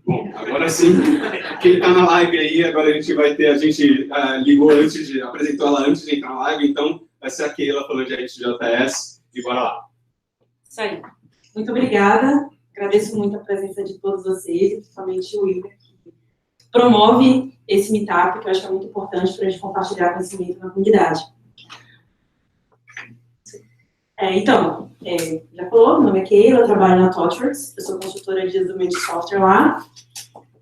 Bom, agora sim, quem está na live aí, agora a gente ligou apresentou ela antes de entrar na live, então vai ser a Keila falando de ArcGIS, e bora lá. Isso aí. Muito obrigada, agradeço muito a presença de todos vocês, principalmente o Igor, que promove esse meetup, que eu acho que é muito importante para a gente compartilhar conhecimento na comunidade. Já falou, meu nome é Keila, eu trabalho na ThoughtWorks, eu sou consultora de desenvolvimento de software lá,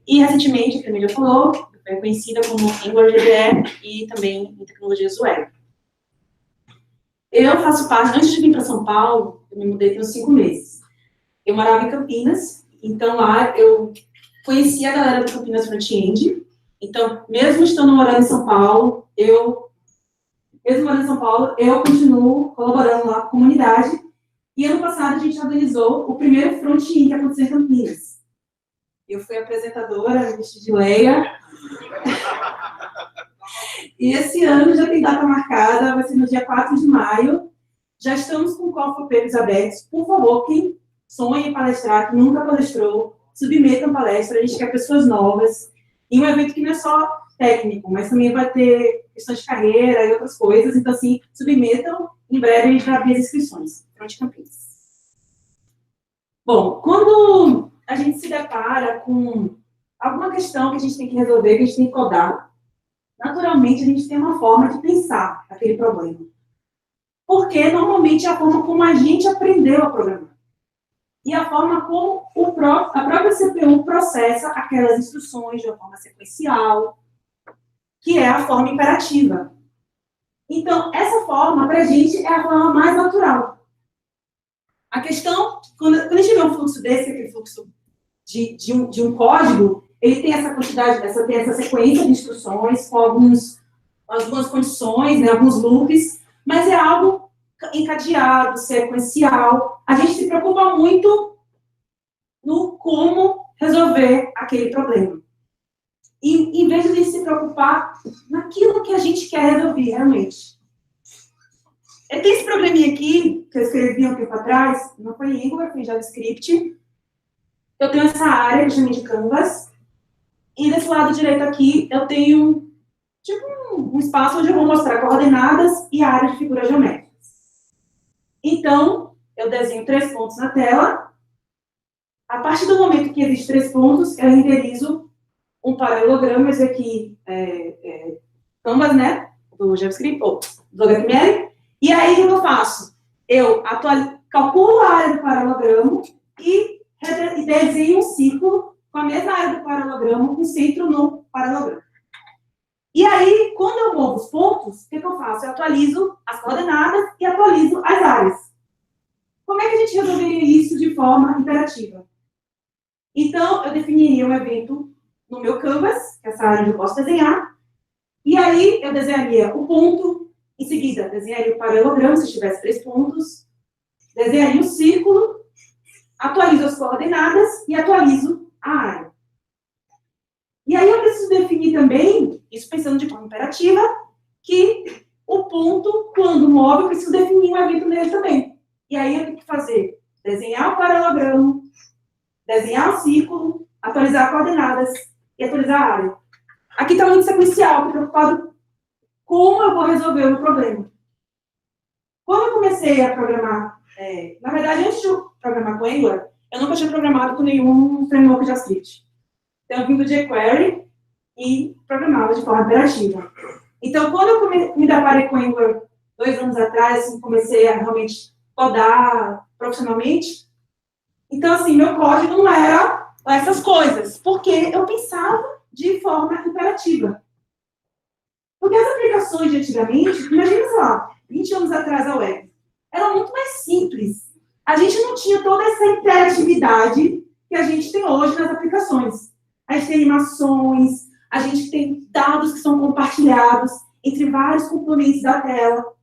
e recentemente, a Camila já falou, é conhecida como AngularDB e também em tecnologias web. Eu faço parte, antes de vir para São Paulo, eu me mudei tem uns 5 meses. Eu morava em Campinas, então lá eu conheci a galera do Campinas Front-End, então, mesmo estando morando em São Paulo, eu continuo colaborando lá com a comunidade, e ano passado a gente organizou o primeiro Front-End que aconteceu em Campinas. Eu fui apresentadora, vestida de Leia. E esse ano já tem data marcada, vai ser no dia 4 de maio. Já estamos com call for papers abertos. Por favor, quem sonha em palestrar, que nunca palestrou, submetam palestra. A gente quer pessoas novas. E um evento que não é só técnico, mas também vai ter questões de carreira e outras coisas. Então, assim, submetam. Em breve a gente vai abrir as inscrições. Front Campinas. Bom, quando a gente se depara com alguma questão que a gente tem que resolver, que a gente tem que codar, naturalmente a gente tem uma forma de pensar aquele problema. Porque normalmente é a forma como a gente aprendeu a programar. E a forma como a própria CPU processa aquelas instruções de uma forma sequencial, que é a forma imperativa. Então, essa forma, para a gente, é a forma mais natural. A questão, quando a gente vê um fluxo desse, aquele fluxo de um código, ele tem essa quantidade, tem essa sequência de instruções com algumas condições, né, alguns loops, mas é algo encadeado, sequencial. A gente se preocupa muito no como resolver aquele problema. E, em vez de a gente se preocupar naquilo que a gente quer resolver, realmente. Tem esse programinha aqui, que eu escrevi um tempo atrás, não foi em Angular, foi em JavaScript. Eu tenho essa área que eu chamei de Canvas, e desse lado direito aqui eu tenho tipo um espaço onde eu vou mostrar coordenadas e a área de figuras geométricas. Então, eu desenho 3 pontos na tela. A partir do momento que existe 3 pontos, eu renderizo um paralelograma, esse aqui é Canvas, né, do JavaScript, ou do HTML. E aí, o que eu faço? Eu calculo a área do paralelogramo e desenho um círculo com a mesma área do paralelogramo, com centro no paralelogramo. E aí, quando eu movo os pontos, o que eu faço? Eu atualizo as coordenadas e atualizo as áreas. Como é que a gente resolveria isso de forma imperativa? Então, eu definiria um evento no meu Canvas, que é essa área onde eu posso desenhar, e aí eu desenharia o ponto, em seguida desenharia o paralelogramo, se tivesse 3 pontos, desenharia o círculo, atualizo as coordenadas e atualizo a área. E aí eu preciso definir também, isso pensando de forma imperativa, que o ponto, quando move, eu preciso definir um evento nele também. E aí eu tenho que fazer, desenhar o paralelogramo, desenhar o círculo, atualizar as coordenadas e atualizar a área. Aqui está muito sequencial, estou preocupado como eu vou resolver o problema. Quando eu comecei a programar, na verdade, antes de eu programar com Angular, eu nunca tinha programado com nenhum framework JavaScript. Então, eu vim do jQuery e programava de forma imperativa. Então, quando eu me deparei com Angular 2 anos atrás, assim, comecei a realmente codar profissionalmente, então, assim, meu código não era essas coisas, porque eu pensava de forma imperativa. Porque as aplicações de antigamente, imagina, sei lá, 20 anos atrás a web, era muito mais simples. A gente não tinha toda essa interatividade que a gente tem hoje nas aplicações. A gente tem animações, a gente tem dados que são compartilhados entre vários componentes da tela.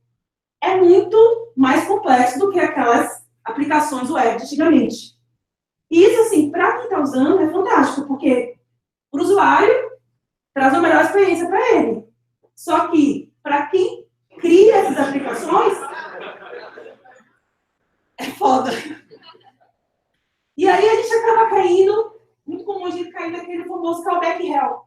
É muito mais complexo do que aquelas aplicações web de antigamente. E isso, assim, para quem está usando, é fantástico, porque para o usuário traz uma melhor experiência para ele. Só que, para quem cria essas aplicações, é foda. E aí a gente acaba caindo muito comum a gente cair naquele famoso callback hell.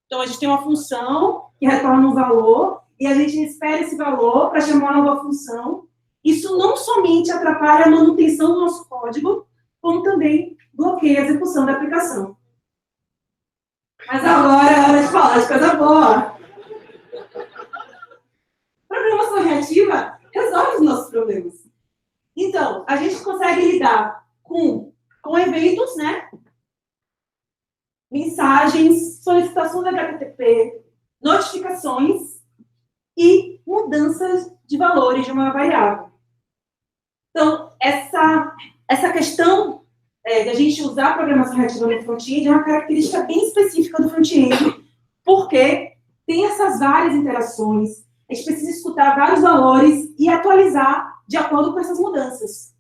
Então, a gente tem uma função que retorna um valor, e a gente espera esse valor para chamar uma nova função. Isso não somente atrapalha a manutenção do nosso código, como também bloqueia a execução da aplicação. Mas agora é hora de falar de coisa boa. Programação reativa resolve os nossos problemas. Então, a gente consegue lidar com eventos, né? Mensagens, solicitações HTTP, notificações e mudanças de valores de uma variável. Então, essa questão de a gente usar a programação reativa no front-end é uma característica bem específica do front-end, porque tem essas várias interações, a gente precisa escutar vários valores e atualizar de acordo com essas mudanças.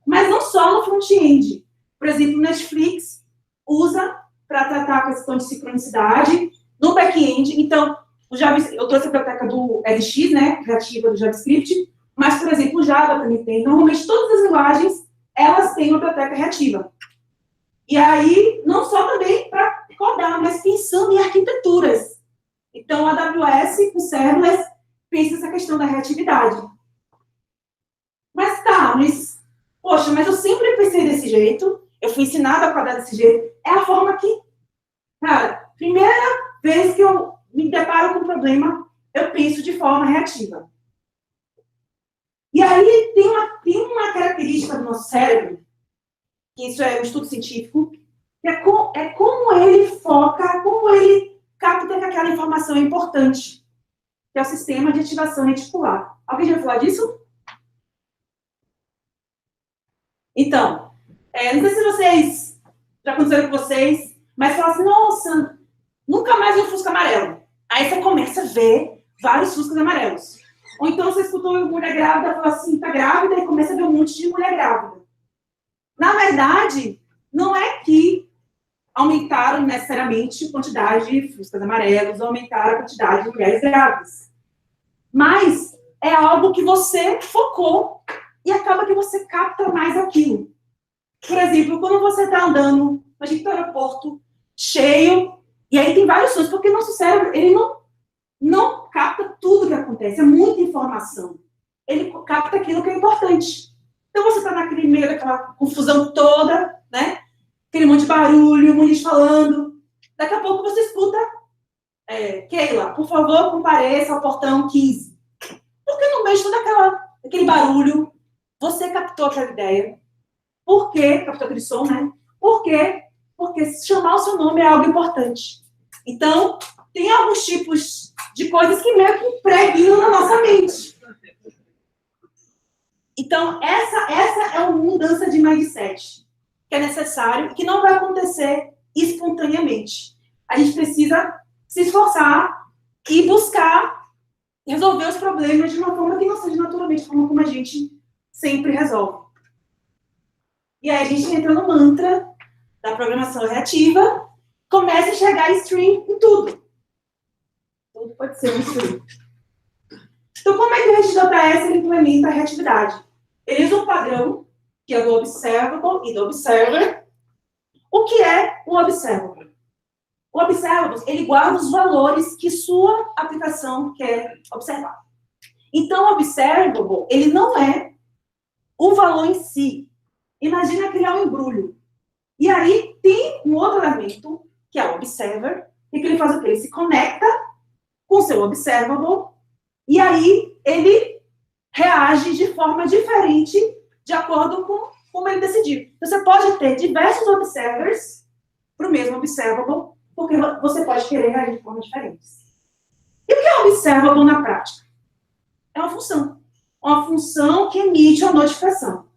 Mas não só no front-end. Por exemplo, o Netflix usa para tratar a questão de sincronicidade no back-end. Então, eu trouxe a biblioteca do LX, né, reativa do JavaScript, mas, por exemplo, o Java também tem. Normalmente, todas as linguagens, elas têm uma biblioteca reativa. E aí, não só também para codar, mas pensando em arquiteturas. Então, a AWS, com Serverless, pensa essa questão da reatividade. Poxa, mas eu sempre pensei desse jeito, eu fui ensinada a codar desse jeito. É a forma que, cara, primeira vez que eu me deparo com um problema, eu penso de forma reativa. E aí tem uma característica do nosso cérebro, que isso é um estudo científico, que é como ele foca, como ele capta que aquela informação é importante, que é o sistema de ativação reticular. Alguém já vai falar disso? Então, não sei se vocês, já aconteceu com vocês, mas falam assim, nossa, nunca mais vi um Fusca amarelo. Aí você começa a ver vários Fuscas amarelos. Ou então você escutou uma mulher grávida, fala assim, tá grávida, e começa a ver um monte de mulher grávida. Na verdade, não é que aumentaram necessariamente a quantidade de Fuscas amarelos, ou aumentaram a quantidade de mulheres grávidas. Mas é algo que você focou e acaba que você capta mais aquilo. Por exemplo, quando você está andando no aeroporto cheio, e aí tem vários sons, porque nosso cérebro, ele não capta tudo que acontece, é muita informação. Ele capta aquilo que é importante. Então você está naquele meio daquela confusão toda, né? Aquele monte de barulho, um monte de gente falando. Daqui a pouco você escuta, Keila, por favor, compareça ao portão 15. Porque no meio de todo aquele barulho, você captou aquela ideia. Por quê? Captou aquele som, né? Por quê? Porque chamar o seu nome é algo importante. Então, tem alguns tipos de coisas que meio que impregnam na nossa mente. Então, essa é uma mudança de mindset que é necessário e que não vai acontecer espontaneamente. A gente precisa se esforçar e buscar resolver os problemas de uma forma que não seja naturalmente a forma como a gente sempre resolve. E aí a gente entra no mantra da programação reativa, começa a enxergar stream em tudo. Tudo pode ser um stream. Então, como é que o RxJS implementa a reatividade? Ele usa um padrão, que é do Observable e do Observer. O que é o Observable? O Observable, ele guarda os valores que sua aplicação quer observar. Então, o Observable, ele não é o valor em si. Imagina criar um embrulho. E aí, tem um outro elemento, que é o Observer, e que ele faz o quê? Ele se conecta com o seu Observable, e aí ele reage de forma diferente, de acordo com como ele decidiu. Então, você pode ter diversos Observers para o mesmo Observable, porque você pode querer reagir de formas diferentes. E o que é Observable na prática? É uma função. Uma função que emite uma notificação.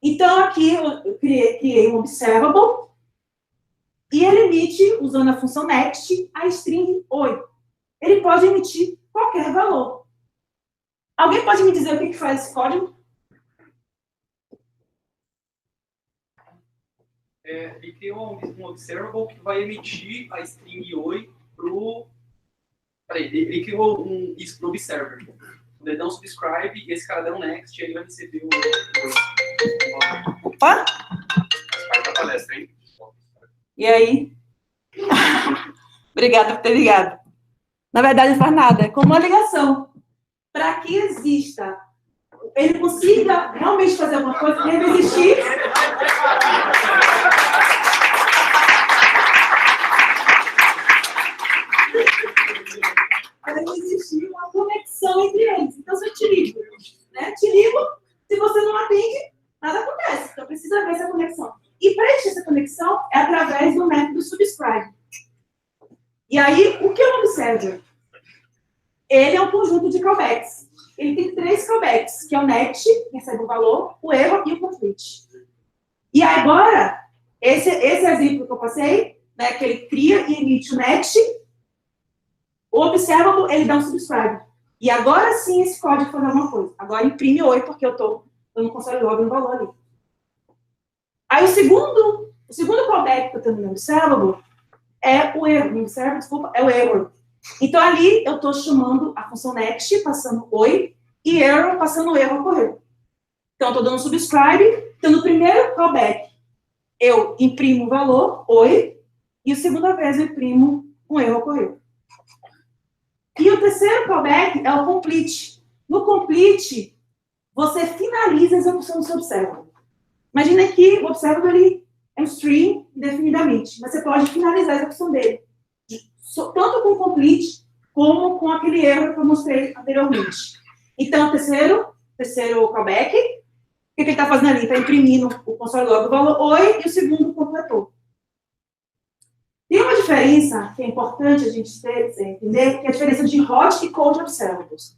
Então, aqui eu criei um Observable, e ele emite, usando a função next, a string oi. Ele pode emitir qualquer valor. Alguém pode me dizer o que faz esse código? Ele criou um observable que vai emitir a string oi pro... ele criou isso pro observer. Quando ele dá um subscribe, e esse cara dá um next, e ele vai receber o... Opa! Faz parte da palestra, hein? E aí? Obrigada por ter ligado. Na verdade, não faz nada. É como uma ligação. Para que exista, ele consiga realmente fazer alguma coisa, deve existir. Deve existir uma conexão entre eles. Então, se eu te ligo, né? Te ligo, se você não atende, nada acontece. Então, precisa haver essa conexão. E para existir essa conexão é através do método subscribe. E aí, o que é um observer? Ele é um conjunto de callbacks. Ele tem 3 callbacks, que é o next, que recebe o valor, o erro e o complete. E agora, esse exemplo que eu passei, né, que ele cria e emite o next, o observable, ele dá um subscribe. E agora sim esse código faz alguma coisa. Agora imprime oi, porque eu não consigo logo no valor ali. Aí o segundo callback que eu tenho no observable é o erro. No observable, desculpa, é o error. Então ali eu estou chamando a função next, passando oi, e error, passando o erro ocorreu. Então eu estou dando um subscribe. Então no primeiro callback eu imprimo o valor, oi, e a segunda vez eu imprimo um erro ocorreu. E o terceiro callback é o complete. No complete, você finaliza a execução do seu observable. Imagina que o observable ele é um string indefinidamente, mas você pode finalizar a execução dele. Tanto com o complete, como com aquele erro que eu mostrei anteriormente. Então, o terceiro callback, o que ele está fazendo ali? Está imprimindo o console log do valor oi, e o segundo completou. Tem uma diferença que é importante a gente entender, que é a diferença de hot e cold observables.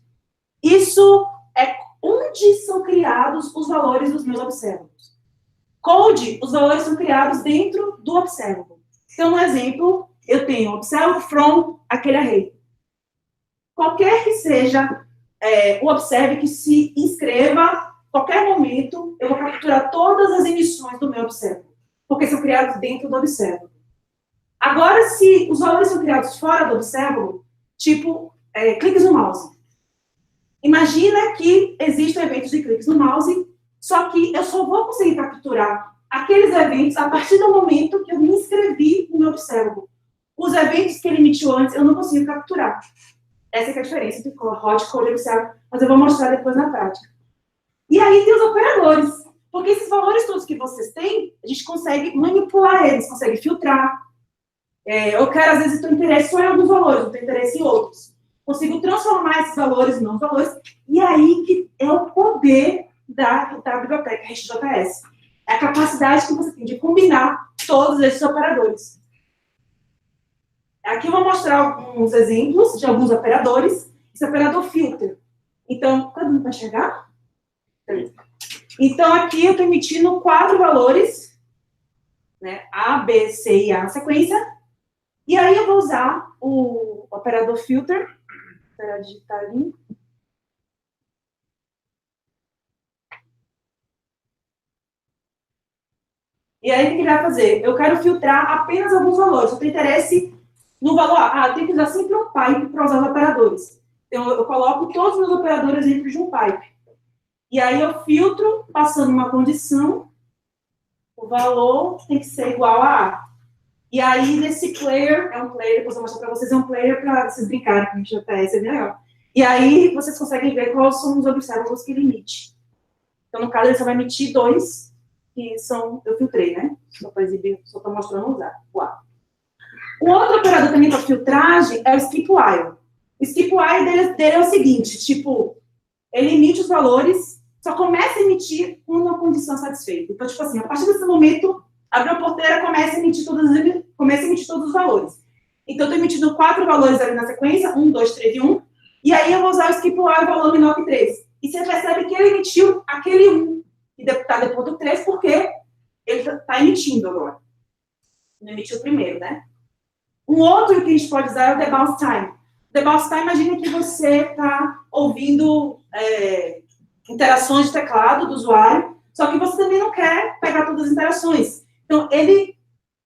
Isso é onde são criados os valores dos meus observables. Cold, os valores são criados dentro do observable. Então, um exemplo, eu tenho observable from aquele array. Qualquer que seja o observe que se inscreva, qualquer momento, eu vou capturar todas as emissões do meu observable, porque são criados dentro do observable. Agora, se os valores são criados fora do observable, tipo cliques no mouse. Imagina que existem eventos de cliques no mouse, só que eu só vou conseguir capturar aqueles eventos a partir do momento que eu me inscrevi no meu observable. Os eventos que ele emitiu antes, eu não consigo capturar. Essa é a diferença entre hot, cold e observable, mas eu vou mostrar depois na prática. E aí tem os operadores, porque esses valores todos que vocês têm, a gente consegue manipular eles, consegue filtrar. Eu quero, às vezes, ter interesse só em alguns valores, não tenho interesse em outros. Consigo transformar esses valores em não valores, e aí que é o poder da biblioteca RxJS. É a capacidade que você tem de combinar todos esses operadores. Aqui eu vou mostrar alguns exemplos de alguns operadores. Esse operador filter. Então, todo mundo vai enxergar? Então, aqui eu estou emitindo 4 valores, né, A, B, C e A na sequência. E aí eu vou usar o operador filter. Para digitar ali. E aí, o que ele vai fazer? Eu quero filtrar apenas alguns valores. Eu tenho interesse no valor A. Eu tenho que usar sempre um pipe para usar os operadores. Então, eu coloco todos os meus operadores dentro de um pipe. E aí, eu filtro, passando uma condição. O valor tem que ser igual a A. E aí, nesse player, é um player, depois eu vou mostrar para vocês, é um player para vocês brincarem com o JS, é bem legal. E aí, vocês conseguem ver quais são os observables que ele emite. Então, no caso, ele só vai emitir 2, que são, eu filtrei, né? Só para exibir, só estou mostrando usar. Uau. O outro operador também para filtragem é o skip while. O skip while dele é o seguinte, tipo, ele emite os valores, só começa a emitir quando a condição é satisfeita. Então, tipo assim, a partir desse momento, abre a porteira, começa a emitir todos os valores. Então, eu estou emitindo 4 valores ali na sequência, 1, 2, 3 e 1, e aí eu vou usar o skip while valor menor que 3. E você percebe que ele emitiu aquele 1, que está depois do 3, porque ele está emitindo agora. Não emitiu primeiro, né? Um outro que a gente pode usar é o debounce time. Debounce time, imagina que você está ouvindo interações de teclado do usuário, só que você também não quer pegar todas as interações. Então, ele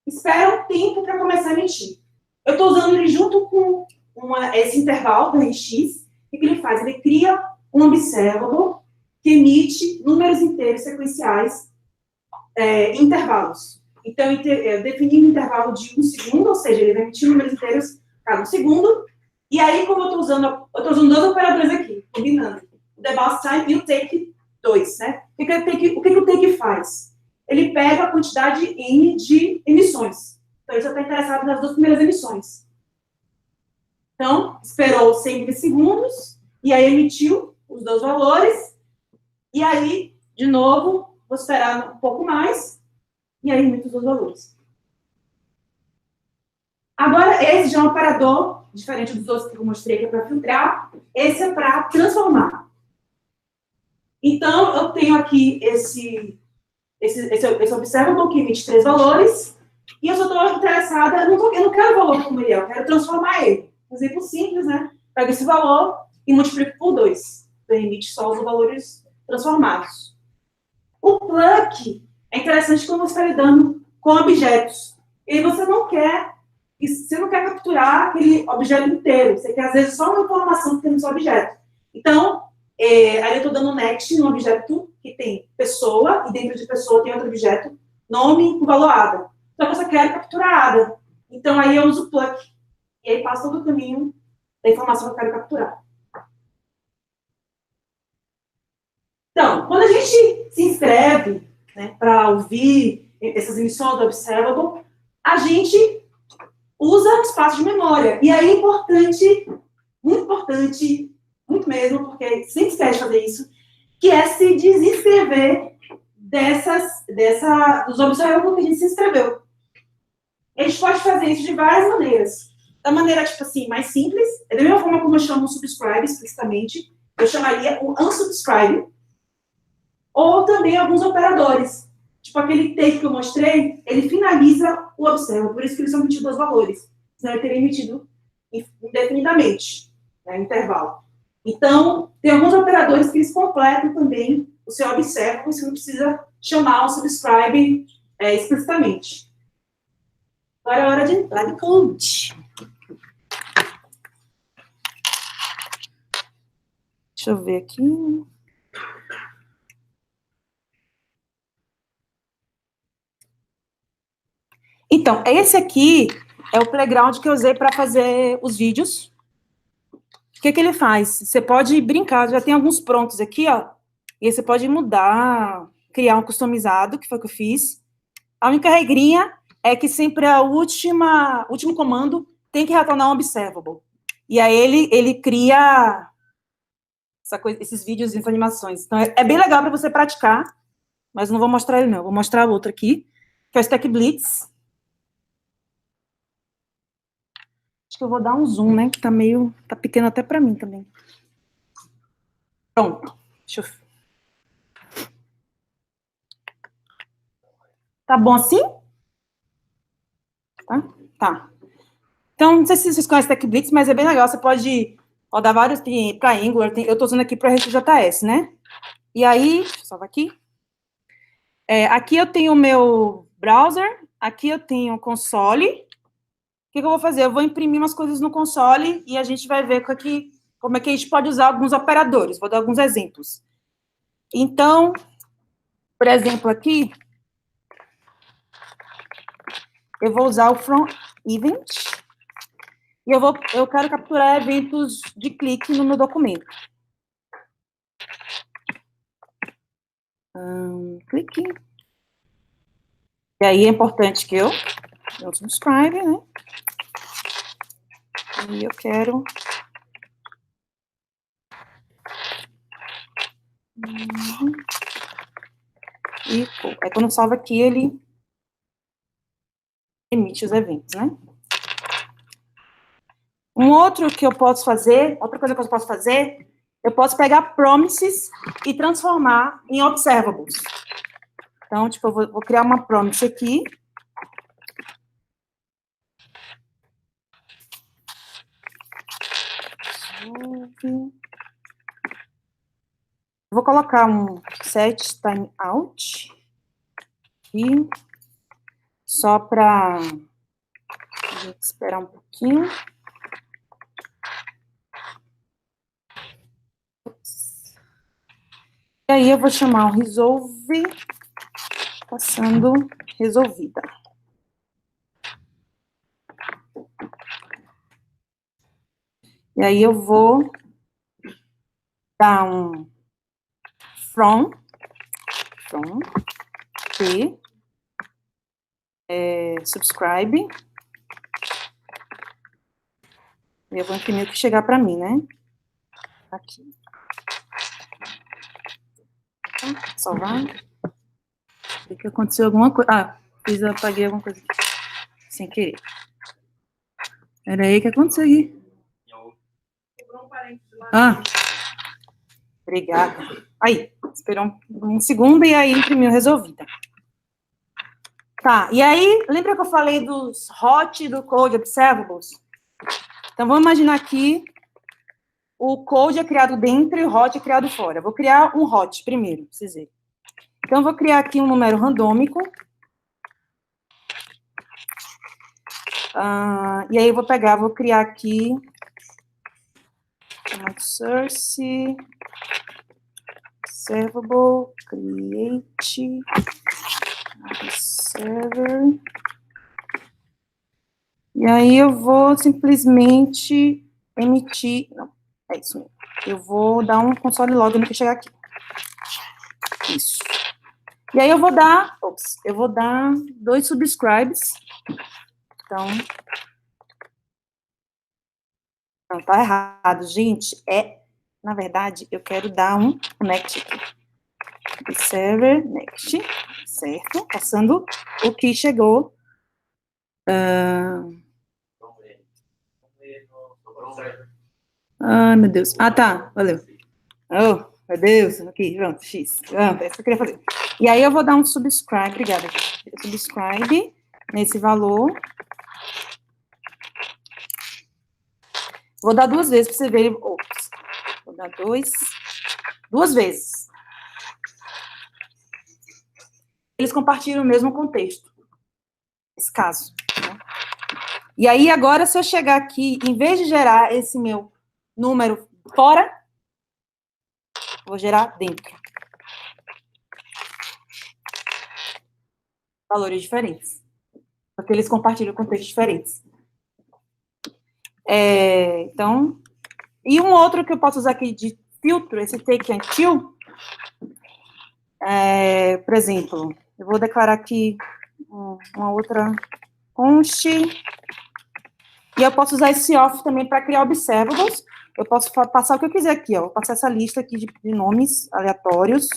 espera um tempo para começar a emitir. Eu estou usando ele junto com esse intervalo do RX. O que ele faz? Ele cria um observable que emite números inteiros sequenciais em intervalos. Então, eu defini um intervalo de 1 segundo, ou seja, ele vai emitir números inteiros cada 1 segundo. E aí, como eu estou usando 2 operadores aqui, combinando. O debounce time e o take 2, né? O que o take faz? Ele pega a quantidade N de emissões. Então, ele só está interessado nas 2 primeiras emissões. Então, esperou 100 milissegundos, e aí emitiu os 2 valores, e aí, de novo, vou esperar um pouco mais, e aí emito os 2 valores. Agora, esse já é um operador, diferente dos outros que eu mostrei, que é para filtrar, esse é para transformar. Então, eu tenho aqui esse observable que emite 3 valores, e eu só estou interessada, eu não quero o valor como ele é, eu quero transformar ele. Um exemplo simples, né? Pego esse valor e multiplico por 2. Então, emite só os valores transformados. O pluck é interessante quando você está lidando com objetos. E você não quer capturar aquele objeto inteiro. Você quer, às vezes, só uma informação que tem no seu objeto. Então, aí eu estou dando next no objeto que tem pessoa, e dentro de pessoa tem outro objeto, nome com valor ADA. Então, eu só quero capturar ADA. Então, aí eu uso pluck. E aí passa todo o caminho da informação que eu quero capturar. Então, quando a gente se inscreve, né, para ouvir essas emissões do Observable, a gente usa o espaço de memória. E aí é importante, muito mesmo, porque sempre esquece de fazer isso, que é se desinscrever dos Observable que a gente se inscreveu. A gente pode fazer isso de várias maneiras. Da maneira, tipo assim, mais simples, é da mesma forma como eu chamo o subscribe explicitamente, eu chamaria o unsubscribe, ou também alguns operadores. Tipo aquele take que eu mostrei, ele finaliza o observa, por isso que eles são emitidos 2 valores. Senão ele teria emitido indefinidamente, né, intervalo. Então, tem alguns operadores que eles completam também o seu observa, você não precisa chamar o subscribe explicitamente. Agora é hora de entrar no code. Deixa eu ver aqui. Então, esse aqui é o playground que eu usei para fazer os vídeos. O que ele faz? Você pode brincar, já tem alguns prontos aqui, ó. E aí você pode mudar, criar um customizado, que foi o que eu fiz. A única regrinha é que sempre o último comando tem que retornar um observable. E aí ele cria esses vídeos e essas animações. Então, é bem legal para você praticar, mas não vou mostrar ele, não. Vou mostrar outro aqui, que é o Stack Blitz. Acho que eu vou dar um zoom, né, que tá pequeno até para mim também. Pronto. Deixa eu... Tá bom assim? Tá. Então, não sei se vocês conhecem Stack Blitz, mas é bem legal. Você pode rodar vários para Angular. Eu estou usando aqui para RxJS, né? E aí, deixa eu salvar aqui. Aqui eu tenho o meu browser, aqui eu tenho o console. O que eu vou fazer? Eu vou imprimir umas coisas no console e a gente vai ver como é que a gente pode usar alguns operadores. Vou dar alguns exemplos. Então, por exemplo, aqui, eu vou usar o from event e eu quero capturar eventos de clique no meu documento. Clique. E aí é importante que eu subscribe, né? E eu quero... E aí, quando eu salvo aqui, ele emite os eventos, né? Outra coisa que eu posso fazer, eu posso pegar promises e transformar em observables. Então, tipo, eu vou criar uma promise aqui. Vou colocar um set timeout aqui, só para a gente esperar um pouquinho. E aí eu vou chamar o resolve Está sendo resolvida. E aí eu vou dar um from T, subscribe. E eu vou imprimir o que chegar para mim, né? Aqui. Salvar. Sei que aconteceu alguma coisa. Ah, apaguei alguma coisa aqui. Sem querer. Era aí que aconteceu aqui. Ah. Obrigada. Aí, esperou um segundo e aí imprimiu resolvida. Tá, e aí, lembra que eu falei dos hot e do cold observables? Então, vamos imaginar aqui, o cold é criado dentro e o hot é criado fora. Eu vou criar um hot primeiro, pra vocês verem. Então, eu vou criar aqui um número randômico. E aí, eu vou criar aqui, source, observable, create, server. E aí eu vou simplesmente emitir, não, é isso mesmo. Eu vou dar um console log no que chegar aqui. Isso. E aí eu vou dar 2 subscribes. Então, não, tá errado, gente. Na verdade, eu quero dar um next aqui. Server, next, certo? Passando o que chegou. Meu Deus. Ah, tá, valeu. Oh, meu Deus, aqui, pronto, X. É isso que eu queria fazer. E aí eu vou dar um subscribe, obrigada, gente. Subscribe nesse valor. Vou dar 2 vezes para você ver. Ops. Vou dar 2 vezes. Eles compartilham o mesmo contexto. Nesse caso. Né? E aí, agora, se eu chegar aqui, em vez de gerar esse meu número fora, vou gerar dentro. Valores diferentes. Porque eles compartilham contextos diferentes. Então, e um outro que eu posso usar aqui de filtro, esse take until, por exemplo, eu vou declarar aqui uma outra const, e eu posso usar esse off também para criar observables. Eu posso passar o que eu quiser aqui, ó. Vou passar essa lista aqui de nomes aleatórios.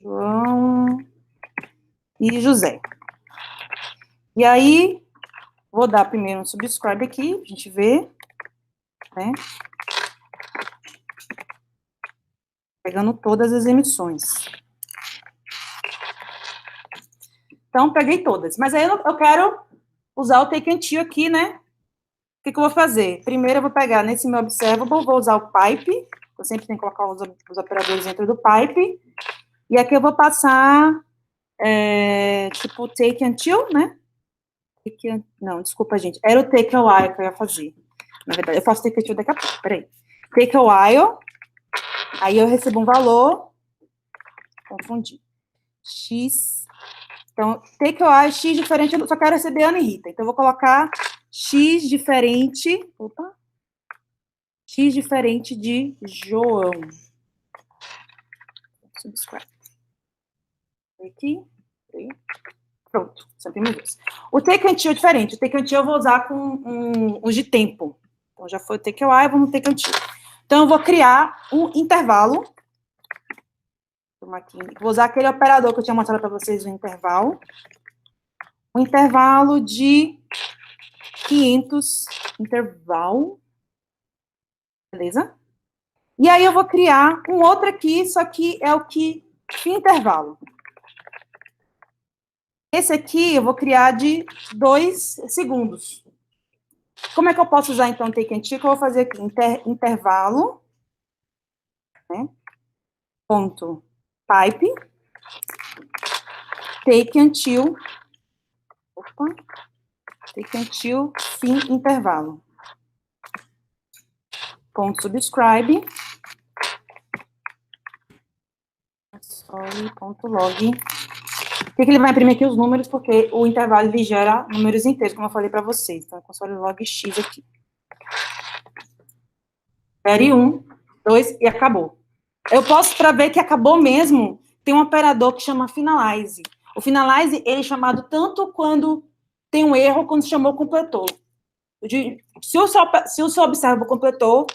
João e José. E aí, vou dar primeiro um subscribe aqui, pra gente ver. Né? Pegando todas as emissões. Então, peguei todas. Mas aí eu quero usar o take until aqui, né? O que eu vou fazer? Primeiro eu vou pegar nesse meu observable, vou usar o pipe. Eu sempre tenho que colocar os operadores dentro do pipe. E aqui eu vou passar, tipo, take until, né? Não, desculpa, gente. Era o take a while que eu ia fazer. Na verdade, eu faço take until daqui a pouco. Peraí. Take a while. Aí eu recebo um valor. Confundi. X. Então, take a while, X diferente. Eu só quero receber Ana e Rita. Então, eu vou colocar X diferente. Opa. X diferente de João. Subscribe. Aqui. Pronto, sempre mesmo. O take until é diferente. O take until eu vou usar com os de tempo. Então, já foi o take while, vamos no take until. Então, eu vou criar um intervalo. Vou usar aquele operador que eu tinha mostrado para vocês, o intervalo. Um intervalo de 500 intervalo. Beleza? E aí, eu vou criar um outro aqui, só que é o que fim intervalo. Esse aqui eu vou criar de 2 segundos. Como é que eu posso usar, então, take until? Que eu vou fazer aqui, intervalo, né? Ponto pipe, take until, take until, fim intervalo. Ponto subscribe. console.log. Por que ele vai imprimir aqui os números? Porque o intervalo ele gera números inteiros, como eu falei para vocês. Então, console.log x aqui. Série 1, 2 e acabou. Eu posso, para ver que acabou mesmo, tem um operador que chama finalize. O finalize, ele é chamado tanto quando tem um erro, quando chamou completou. Se o seu observable completou,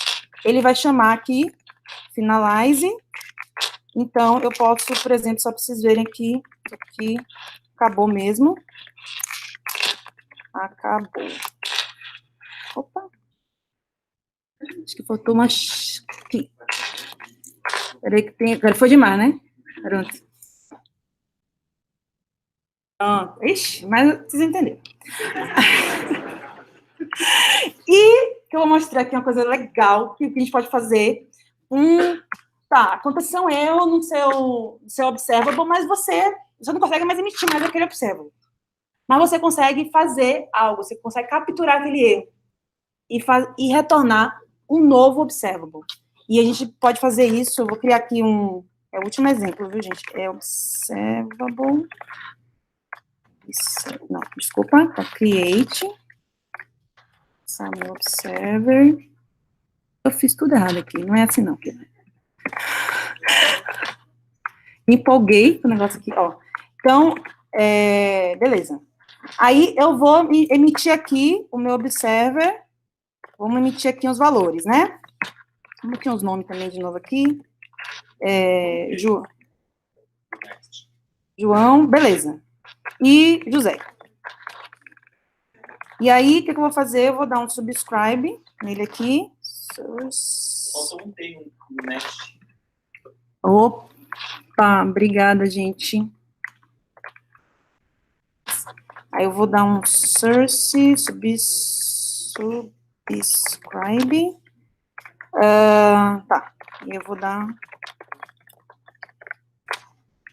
ele vai chamar aqui finalize. Então, eu posso, por exemplo, só para vocês verem aqui, aqui, acabou mesmo. Acabou. Opa. Acho que faltou uma aqui. Peraí que tem... Agora foi demais, né? Pronto. Pronto. Ixi, mas vocês entenderam. E que eu vou mostrar aqui uma coisa legal que a gente pode fazer. Tá, aconteceu um erro no seu observable, mas você não consegue mais emitir mais aquele observable. Mas você consegue fazer algo, você consegue capturar aquele erro e retornar um novo observable. E a gente pode fazer isso, eu vou criar aqui é o último exemplo, viu, gente? É observable. Não, desculpa, tá, create. Samuel observer. Eu fiz tudo errado aqui, não é assim não. Me empolguei com o negócio aqui, ó. Então, beleza. Aí, eu vou emitir aqui o meu observer. Vamos emitir aqui os valores, né? Vamos aqui os nomes também de novo aqui. João, beleza. E José. E aí, o que eu vou fazer? Eu vou dar um subscribe nele aqui. Faltou um termo no next. Opa, obrigada, gente. Aí eu vou dar um source, subscribe. Tá, e eu vou dar...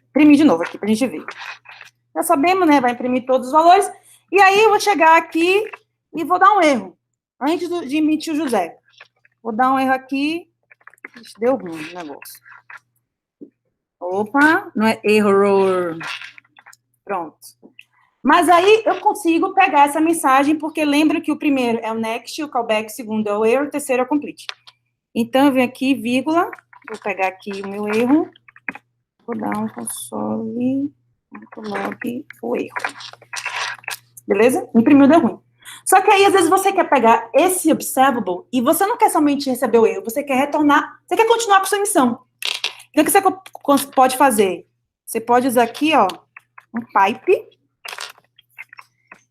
Imprimir de novo aqui, pra gente ver. Já sabemos, né, vai imprimir todos os valores. E aí eu vou chegar aqui e vou dar um erro. Antes de emitir o José. Vou dar um erro aqui. Deu ruim o negócio. Opa, não é error. Pronto. Mas aí eu consigo pegar essa mensagem, porque lembra que o primeiro é o next, o callback, o segundo é o erro, o terceiro é o complete. Então, eu venho aqui, vírgula, vou pegar aqui o meu erro, vou dar um console.log o erro. Beleza? Imprimiu, deu ruim. Só que aí, às vezes, você quer pegar esse observable e você não quer somente receber o erro, você quer retornar, você quer continuar com sua missão. Então, o que você pode fazer? Você pode usar aqui, ó, um pipe.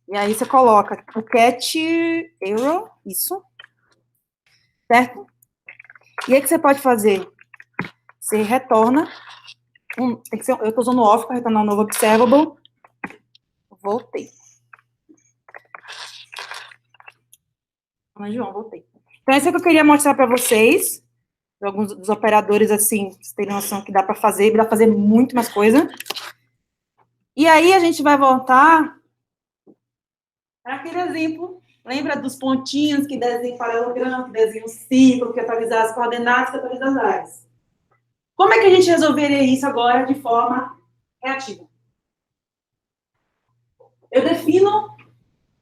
E aí, você coloca o cat error, isso. Certo? E aí, o que você pode fazer? Você retorna. Tem que ser, eu estou usando o off para retornar um novo observable. Voltei. Mas, João, voltei. Então, esse é o que eu queria mostrar para vocês. Alguns dos operadores, assim, vocês terem noção que dá para fazer muito mais coisa. E aí, a gente vai voltar para aquele exemplo. Lembra dos pontinhos que desenham paralelogramo, que desenham um ciclo, que atualizam as coordenadas, que atualizam as áreas. Como é que a gente resolveria isso agora de forma reativa? Eu defino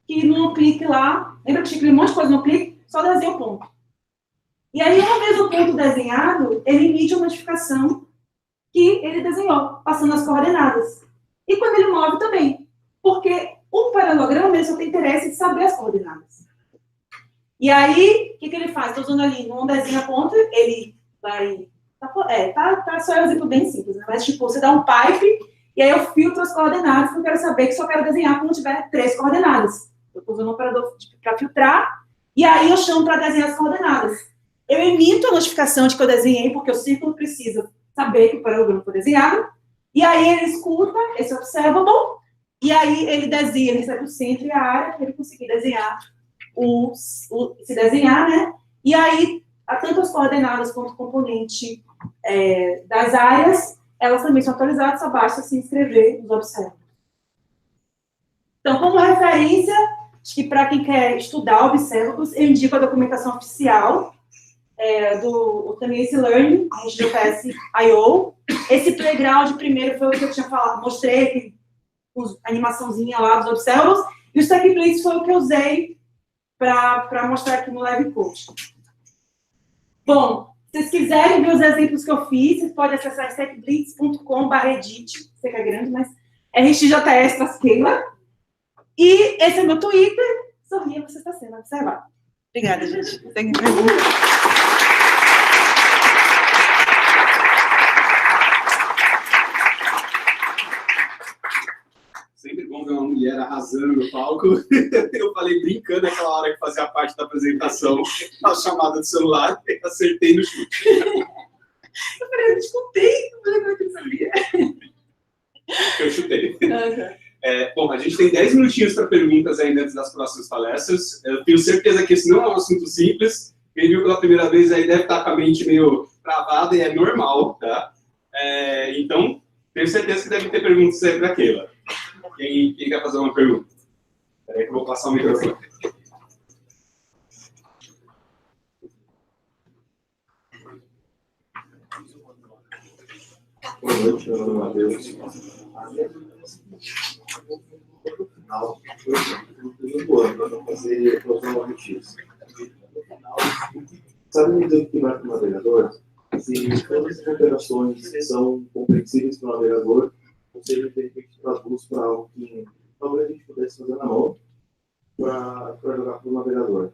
que no clique lá, lembra que tinha aquele monte de coisa no clique? Só desenho o ponto. E aí, uma vez o ponto desenhado, ele emite uma notificação que ele desenhou, passando as coordenadas. E quando ele move também. Porque o paralelogramo, ele só tem interesse em saber as coordenadas. E aí, o que ele faz? Estou usando ali, não desenha ponto, ele vai... Tá só um exemplo bem simples, né? Mas, tipo, você dá um pipe, e aí eu filtro as coordenadas, porque eu quero saber que só quero desenhar quando tiver 3 coordenadas. Eu estou usando um operador para filtrar, e aí eu chamo para desenhar as coordenadas. Eu emito a notificação de que eu desenhei, porque o círculo precisa saber que o paralelogramo foi desenhado, e aí ele escuta esse observable, e aí ele desenha, ele recebe o centro e a área, para ele conseguir desenhar, se desenhar, né? E aí, tanto as coordenadas quanto o componente das áreas, elas também são atualizadas, só basta se inscrever nos observables. Então, como referência, acho que para quem quer estudar observables, eu indico a documentação oficial do Tendency Learning, a RxJS I/O. Esse playground primeiro foi o que eu tinha falado, mostrei com animaçãozinha lá dos observables, e os templates foi o que eu usei para mostrar aqui no Live Coach. Bom, se vocês quiserem ver os exemplos que eu fiz, vocês podem acessar stackblitz.com/edit, sei que é grande, mas RxJS Trasqueira. E esse é meu Twitter. Sorria, você está sendo observado. Obrigada, gente. Tem pergunta? Sempre bom ver uma mulher arrasando no palco. Eu falei brincando naquela hora que fazia parte da apresentação, a chamada do celular, e acertei no chute. Eu falei, eu escutei, eu não sabia. Eu chutei. Bom, a gente tem 10 minutinhos para perguntas ainda antes das próximas palestras. Eu tenho certeza que esse não é um assunto simples. Quem viu pela primeira vez aí deve estar com a mente meio travada e é normal, tá? Então, tenho certeza que deve ter perguntas sempre daquela. Quem quer fazer uma pergunta? Espera aí que eu vou passar o microfone. Boa noite, meu nome é Matheus. No final do ano, para fazer profissional objetivo. Sabe me dizer o que vai para o navegador? Se todas as operações são compreensíveis para o navegador, você de repente traduz para algo que talvez a gente pudesse fazer na mão para jogar para o navegador.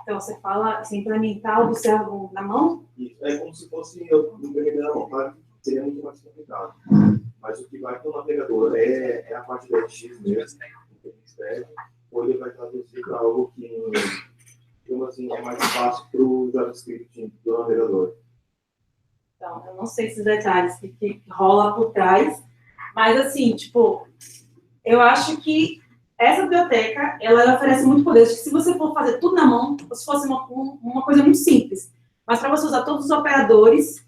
Então, você fala, se implementar o observable na mão? Isso. É como se fosse eu implementar na mão, claro que seria muito mais complicado. Mas o que vai para o navegador é a parte da RX mesmo, que a gente escreve, ou ele vai traduzir para algo que, digamos assim, é mais fácil para o JavaScript do navegador. Então, eu não sei esses detalhes que rola por trás, mas assim, tipo, eu acho que essa biblioteca, ela oferece muito poder. Acho que se você for fazer tudo na mão, ou se fosse uma coisa muito simples, mas para você usar todos os operadores,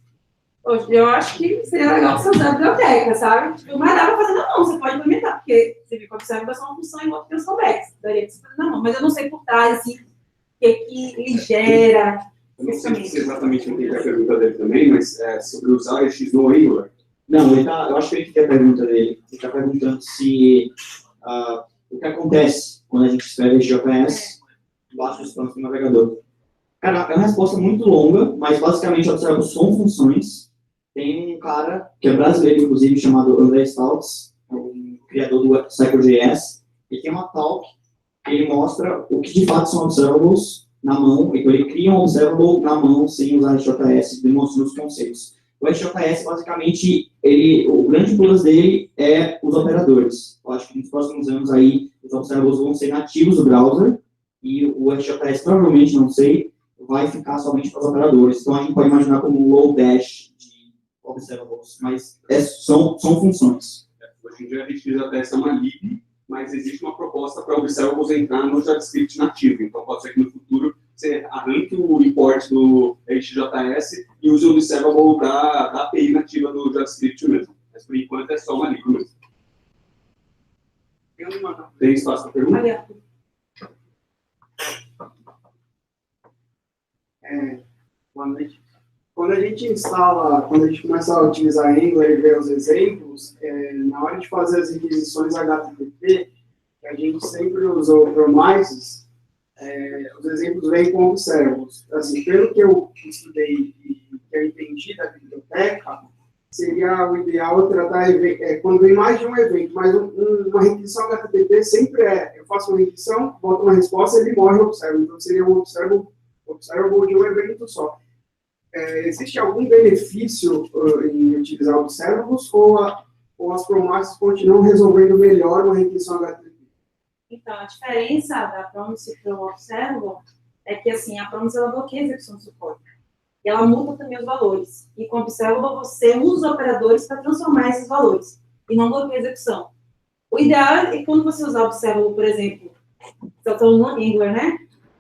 eu acho que seria legal você usar a biblioteca, sabe? Tipo, mas dá para fazer na mão, você pode implementar, porque você viu que o observa é só uma função igual que tem os callbacks, daria para você fazer na mão, mas eu não sei por trás, assim, o que ele gera. Eu não sei se exatamente entendi a pergunta dele também, mas sobre usar o RX no Angular. Não, eu acho que eu entendi a pergunta dele. Ele está perguntando se o que acontece quando a gente escreve RxJS embaixo dos planos do navegador. Cara, é uma resposta muito longa, mas basicamente observables são funções. Tem um cara que é brasileiro, inclusive, chamado André Stauts, um criador do CycleJS, e tem uma talk que ele mostra o que de fato são observables na mão, então ele cria um observable na mão sem usar RxJS, demonstrando os conceitos. O RxJS, basicamente, o grande plus dele é os operadores. Eu acho que nos próximos anos aí, os observables vão ser nativos do browser, e o RxJS, provavelmente, não sei, vai ficar somente para os operadores. Então, a gente pode imaginar como um low dash de observables, mas são funções. Hoje em dia, a RxJS é uma lib, mas existe uma proposta para observables entrar no JavaScript nativo. Então, pode ser que no futuro você arranque o import do RxJS e use o observable da API nativa do JavaScript mesmo. Mas, por enquanto, é só uma lib mesmo. Tem espaço para pergunta? Boa noite. Quando a gente começa a utilizar Angular e ver os exemplos, na hora de fazer as requisições HTTP, que a gente sempre usou promises, os exemplos vêm com observables. Assim, pelo que eu estudei e que eu entendi da biblioteca, seria o ideal tratar quando vem mais de um evento, mas uma requisição HTTP sempre eu faço uma requisição, boto uma resposta, ele morre o observable. Então seria um observable de um evento só. Existe algum benefício em utilizar observables ou as promises continuam resolvendo melhor uma requisição HTTP? Então, a diferença da promise para o observable é que, assim, a promise ela bloqueia a execução do suporte. E ela muda também os valores. E com o observable, você usa os operadores para transformar esses valores. E não bloqueia a execução. O ideal é que quando você usar o observable, por exemplo, você está no Angular, né?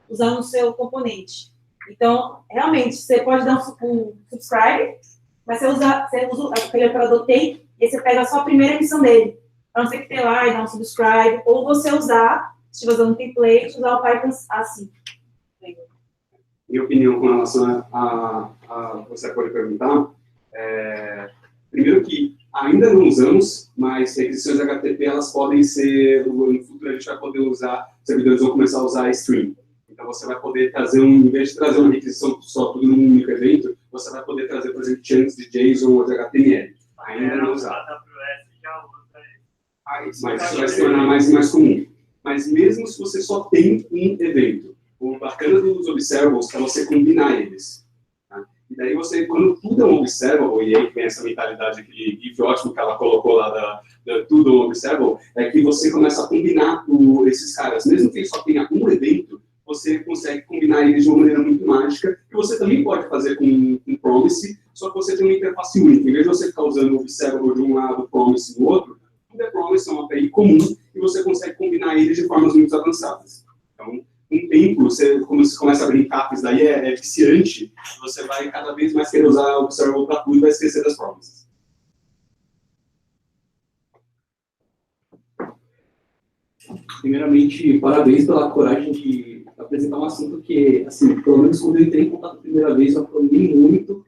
Usar no seu componente. Então, realmente, você pode dar um subscribe, mas você usa aquele operador take, e você pega só a primeira emissão dele. Então, você que ter lá e dar um subscribe, ou você usar, se estiver usando um template, usar o Python assim. minha opinião com relação você pode perguntar, primeiro que ainda não usamos, mas requisições HTTP, elas podem ser, no futuro a gente vai poder usar, servidores vão começar a usar stream. Então você vai poder trazer, em vez de trazer uma requisição só tudo num único evento, você vai poder trazer, por exemplo, chunks de JSON ou de HTML. Ainda não usar. Mas isso vai se tornar mais comum. Mas mesmo se você só tem um evento, o bacana dos observables é você combinar eles. Tá? E daí você, quando tudo é um observable, e aí vem essa mentalidade, aquele GIF ótimo que ela colocou lá da tudo é um observable, é que você começa a combinar esses caras. Mesmo que ele só tenha um evento, você consegue combinar eles de uma maneira muito mágica, que você também pode fazer com promise, só que você tem uma interface única. Em vez de você ficar usando o observable de um lado, promise do outro, tudo é promise, é uma API comum, e você consegue combinar eles de formas muito avançadas. Então, com o tempo, você começa a brincar, isso daí é viciante, você vai cada vez mais querer usar o observable para tudo e vai esquecer das promises. Primeiramente, parabéns pela coragem de apresentar um assunto que, assim, pelo menos quando eu entrei em contato a primeira vez, eu aprendi muito,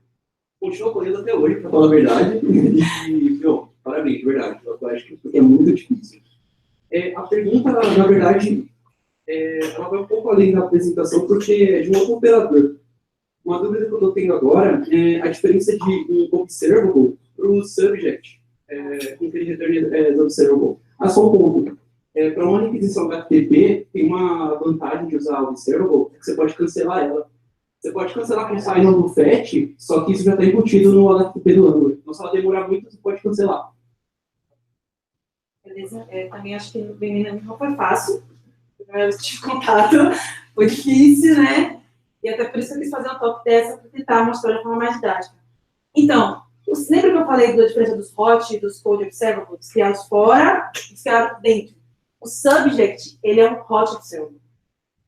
continuo correndo até hoje, para falar a verdade, e, parabéns, de verdade, pela coragem, porque é muito difícil. A pergunta, na verdade, ela vai um pouco além da apresentação, porque é de um outro operador. Uma dúvida que eu estou tendo agora é a diferença de um observable para o subject, com que ele retorna observable. Só um ponto. Para uma requisição HTTP, tem uma vantagem de usar o observable, que você pode cancelar ela. Você pode cancelar com o sign do fetch, só que isso já está embutido no HTTP do Angular. Então, se ela demorar muito, você pode cancelar. Beleza? Também acho que não foi fácil. A primeira vez que tive contato, foi difícil, né? E até por isso eu quis fazer um top dessa para tentar mostrar de forma mais didática. Então, lembra que eu falei da diferença dos hot e dos cold observables, criados fora e criados dentro? O subject, ele é um hot observable.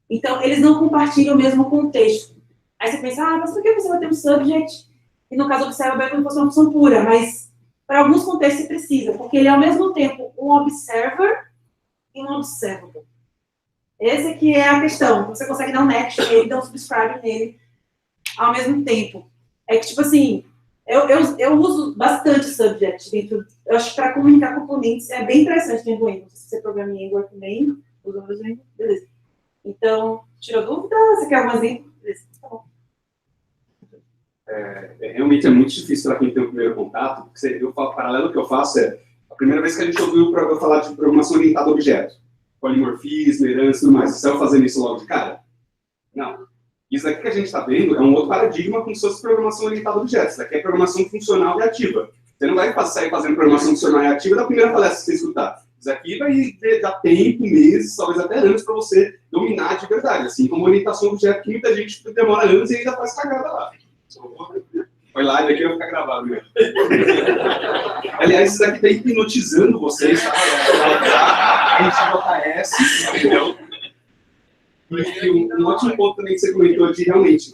Então, eles não compartilham o mesmo contexto. Aí você pensa, mas por que você vai ter um subject? E no caso, observable é como se fosse uma função pura, mas para alguns contextos você precisa, porque ele é ao mesmo tempo um observer e um observable. Essa aqui é a questão. Você consegue dar um next nele, dar um subscribe nele ao mesmo tempo. É que, tipo assim, eu uso bastante subject dentro. Eu acho que para comunicar componentes é bem interessante dentro do Angular. Se você programa em Angular também, usa o Angular, beleza. Então, tirou dúvida? Você quer algum exemplo? Beleza, tá bom. Realmente é muito difícil para quem tem o primeiro contato, porque o paralelo que eu faço a primeira vez que a gente ouviu eu falar de programação orientada a objeto, polimorfismo, herança e tudo mais, você saiu fazendo isso logo de cara? Não. Isso daqui que a gente está vendo é um outro paradigma como se fosse programação orientada a objetos. Isso daqui é programação funcional e ativa. Você não vai sair fazendo programação funcional e ativa da primeira palestra que você escutar. Isso aqui vai dar tempo, meses, talvez até anos para você dominar de verdade. Assim como orientação a objeto, que muita gente demora anos e ainda faz cagada lá. Foi lá, e aqui vai ficar gravado mesmo. Aliás, isso daqui está hipnotizando vocês, tá? JS, entendeu? E um ótimo ponto também que você comentou de realmente,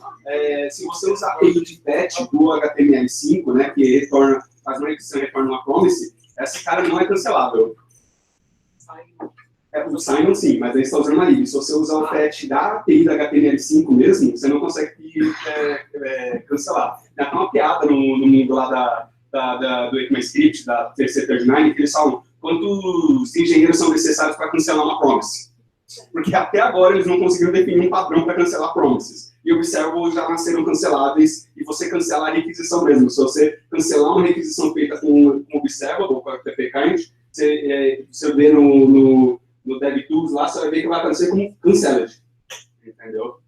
se você usar a API de patch do HTML5, né, que faz uma requisição e retorna uma promise, esse cara não é cancelável. O Simon sim, mas aí você está usando uma lib. Se você usar o patch da API da HTML5 mesmo, você não consegue cancelar. Tem até uma piada no mundo lá do ECMAScript, da TC39, que eles falam quantos engenheiros são necessários para cancelar uma promise. Porque até agora eles não conseguiram definir um padrão para cancelar promises. E observables já nasceram canceláveis e você cancela a requisição mesmo. Se você cancelar uma requisição feita com observable, com a TP-Kind, você vê no DevTools lá, você vai ver que vai aparecer como canceled. Entendeu?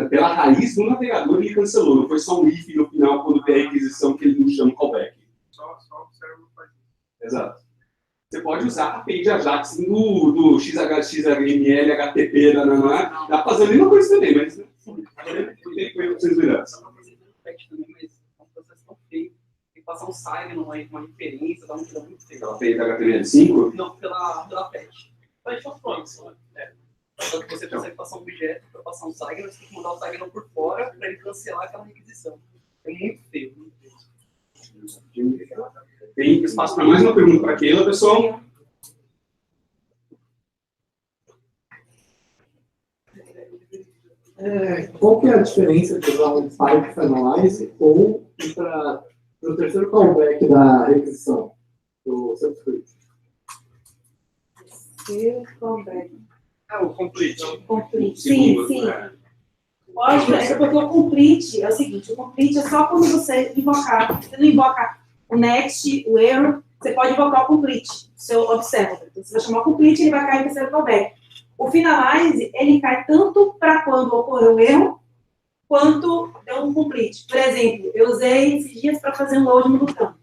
Pela raiz do navegador ele cancelou. Não foi só um if no final quando tem a requisição que ele não chama callback. Só observable faz isso. Exato. Você pode usar a API de Ajax do XHTML, HTTP, dá pra fazer a mesma coisa também, mas não tem coisa pra vocês virarem. Dá pra fazer pelo patch também, mas é um processo tão feio. Tem que passar um sign, uma referência, dá muito feio. Pela API da HTML5? Não, pela patch. Patch of promise, né? Só que você consegue passar um objeto para passar um sign, você tem que mandar o sign por fora para ele cancelar aquela requisição. É muito feio, muito feio. Tem espaço para mais uma pergunta para Keila, pessoal? Qual que é a diferença de usar um pipe finalize ou ir para o terceiro callback da requisição do subscript? O complete. Complete. Segundo, Sim. né? Pode, porque o complete é o seguinte, o complete é só quando você invocar, você não invoca o next, o erro, você pode invocar o complete, seu observer. Então, você vai chamar o complete, ele vai cair no terceiro callback. O finalize, ele cai tanto para quando ocorreu o erro, quanto deu um complete. Por exemplo, eu usei esses dias para fazer um load no botão.